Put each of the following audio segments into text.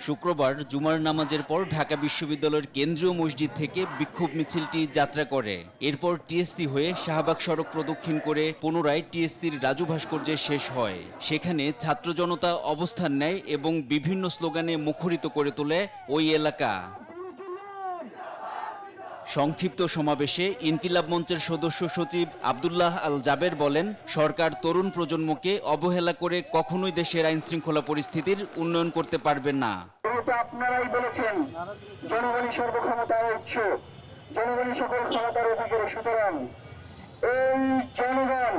শুক্রবার জুমার নামাজের পর ঢাকা বিশ্ববিদ্যালয়ের কেন্দ্রীয় মসজিদ থেকে বিক্ষোভ মিছিলটি যাত্রা করে। এরপর টিএসসি হয়ে শাহবাগ সড়ক প্রদক্ষিণ করে পুনরায় টিএসসির রাজু ভাস্কর্যে শেষ হয়। সেখানে ছাত্র জনতা অবস্থান নেয় এবং বিভিন্ন স্লোগানে মুখরিত করে তোলে ওই এলাকা। সংক্ষিপ্ত সমাবেশে ইনকিলাব মঞ্চের সদস্য সচিব আব্দুল্লাহ আল জাবের বলেন, সরকার তরুণ প্রজন্মকে অবহেলা করে কখনোই দেশের আইন শৃঙ্খলা পরিস্থিতির উন্নয়ন করতে পারবে না। আপনারাই বলেছেন জনগণই সর্বক্ষমতার উৎস, জনগণই সকল ক্ষমতার অধিকারী, সুতরাং এই জনগণ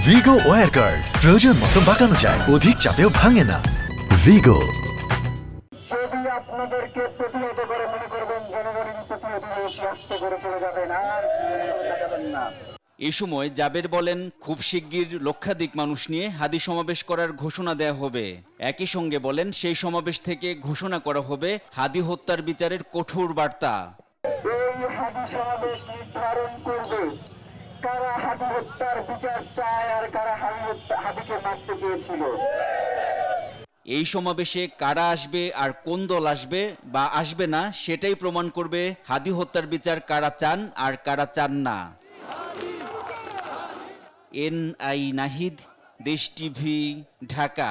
ভিগো ওয়্যার কার্ড প্রয়োজন মতো বাঁকানো যায়, অধিক চাপেও ভাঙে না। ভিগো। যদি আপনাদেরকে প্রতিহত করে মনে করবেন জনগণের প্রতিহত হয়েছে, আস্তে করে চলে যাবেন, আর যাবেন না। এ সময় জাবের বলেন, খুব শিগগির লক্ষাধিক মানুষ নিয়ে হাদি সমাবেশ করার ঘোষণা দেয়া হবে। একই সঙ্গে বলেন, সেই সমাবেশ থেকে ঘোষণা করা হবে হাদি হত্যার বিচারের কঠোর বার্তা। এই হাদি সমাবেশ নির্ধারণ করবে কারা হাদি হত্যার বিচার চায় আর কারা হাদিকে মারতে চেয়েছিল। এই সমাবেশে কারা আসবে আর কোন দল আসবে বা আসবে না সেটাই প্রমাণ করবে হাদি হত্যার বিচার কারা চান আর কারা চান না। এনআই নাহিদ, দেশ টিভি, ঢাকা।